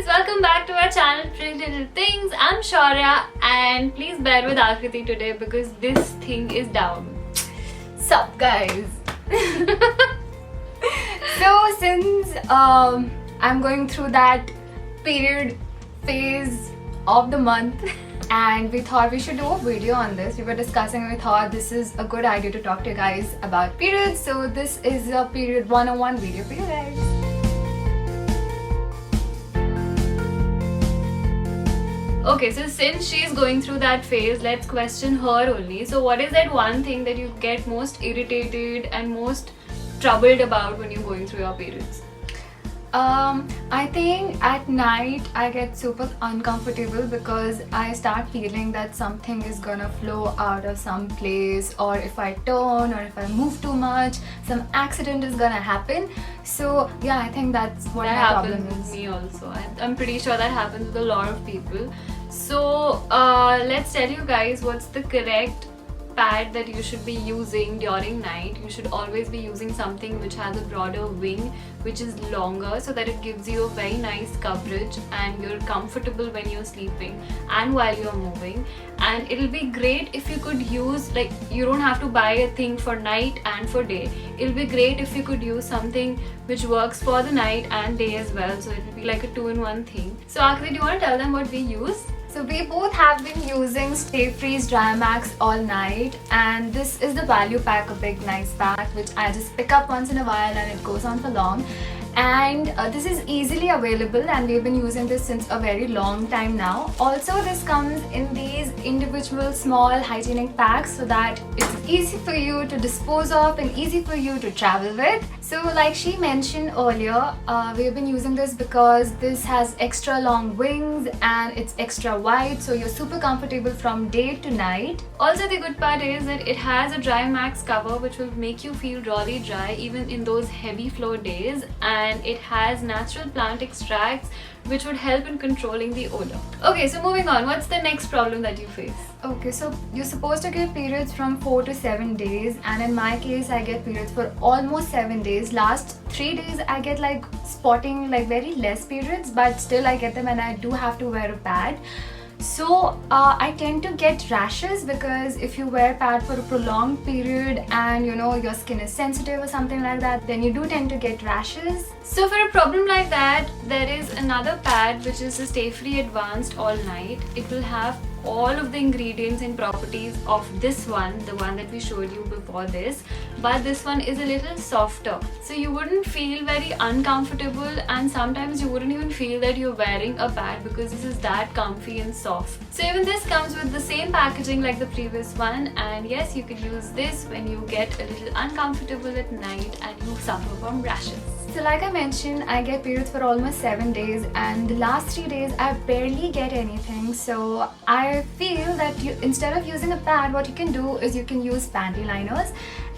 welcome back to our channel Pretty Little Things. I'm Shaurya and please bear with Akriti today because this thing is down. Sup guys? So since I'm going through that period phase of the month and we thought we should do a video on this. We were discussing and we thought this is a good idea to talk to you guys about periods. So this is a period 101 video for you guys. Okay, so since she's going through that phase, let's question her only. So what is that one thing that you get most irritated and most troubled about when you're going through your periods? I think at night I get super uncomfortable because I start feeling that something is gonna flow out of some place, or if I turn or if I move too much, some accident is gonna happen. So yeah, I think that's what That my happens problem with is. me also. I'm pretty sure that happens with a lot of people. So let's tell you guys what's the correct pad that you should be using during night. You should always be using something which has a broader wing, which is longer, so that it gives you a very nice coverage and you're comfortable when you're sleeping and while you're moving. And it'll be great if you could use, like, you don't have to buy a thing for night and for day. It'll be great if you could use something which works for the night and day as well, so it'll be like a two-in-one thing. So Akriti, do you want to tell them what we use? So we both have been using Stay Freeze Dry Max all night, and this is the value pack, a big nice pack which I just pick up once in a while and it goes on for long. And this is easily available and we've been using this since a very long time now. Also, this comes in these individual small hygienic packs so that it's easy for you to dispose of and easy for you to travel with. So like she mentioned earlier, we've been using this because this has extra long wings and it's extra wide, so you're super comfortable from day to night. Also, the good part is that it has a dry max cover which will make you feel really dry even in those heavy flow days, and it has natural plant extracts which would help in controlling the odor. Okay, so moving on, what's the next problem that you face? Okay, so you're supposed to get periods from 4 to 7 days, and in my case I get periods for almost 7 days. Last 3 days I get like spotting, like very less periods, but still I get them and I do have to wear a pad. So I tend to get rashes because if you wear pad for a prolonged period and you know your skin is sensitive or something like that, then you do tend to get rashes. So for a problem like that, there is another pad which is the Stay Free Advanced All Night. It will have all of the ingredients and properties of this one, the one that we showed you before this, but this one is a little softer, so you wouldn't feel very uncomfortable, and sometimes you wouldn't even feel that you're wearing a pad because this is that comfy and soft. So even this comes with the same packaging like the previous one, and yes, you could use this when you get a little uncomfortable at night and you suffer from rashes. So like I mentioned, I get periods for almost 7 days, and the last 3 days I barely get anything. So I feel that instead of using a pad, what you can do is you can use panty liners.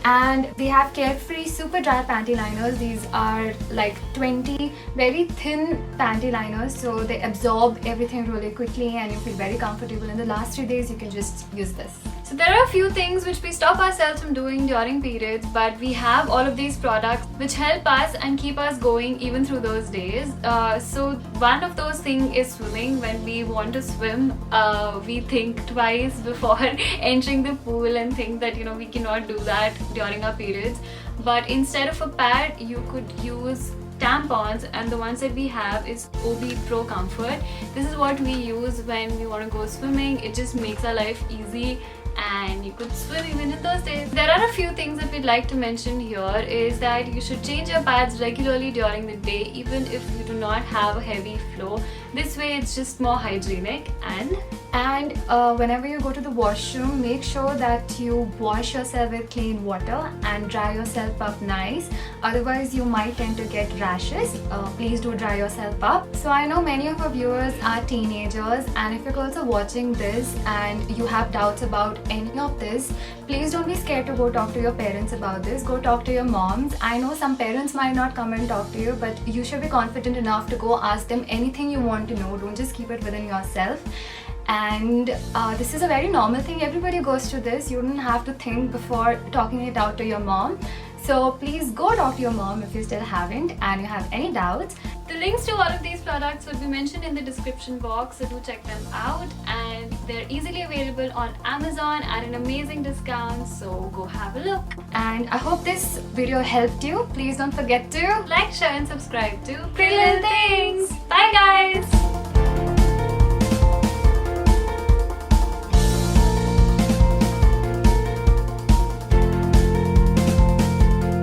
And we have Carefree Super Dry Panty Liners. These are like 20 very thin panty liners, so they absorb everything really quickly and you feel very comfortable. In the last 3 days you can just use this. So there are a few things which we stop ourselves from doing during periods, but we have all of these products which help us and keep us going even through those days. So one of those things is swimming. When we want to swim, we think twice before entering the pool and think that, you know, we cannot do that during our periods. But instead of a pad, you could use tampons, and the ones that we have is OB Pro Comfort. This is what we use when we want to go swimming. It just makes our life easy and you could swim even in those days. There are a few things that we'd like to mention here is that you should change your pads regularly during the day even if you do not have a heavy flow. This way it's just more hygienic. And whenever you go to the washroom, make sure that you wash yourself with clean water and dry yourself up nice. Otherwise you might tend to get rashes. Please do dry yourself up. So I know many of our viewers are teenagers, and if you're also watching this and you have doubts about any of this, please don't be scared to go talk to your parents about this. Go talk to your moms. I know some parents might not come and talk to you, but you should be confident enough to go ask them anything you want to know. Don't just keep it within yourself. And this is a very normal thing. Everybody goes through this. You don't have to think before talking it out to your mom. So please go talk to your mom if you still haven't and you have any doubts. The links to all of these products will be mentioned in the description box, so do check them out. And they're easily available on Amazon at an amazing discount, so go have a look. And I hope this video helped you. Please don't forget to Like, share and subscribe to Pretty Little Things. Bye guys!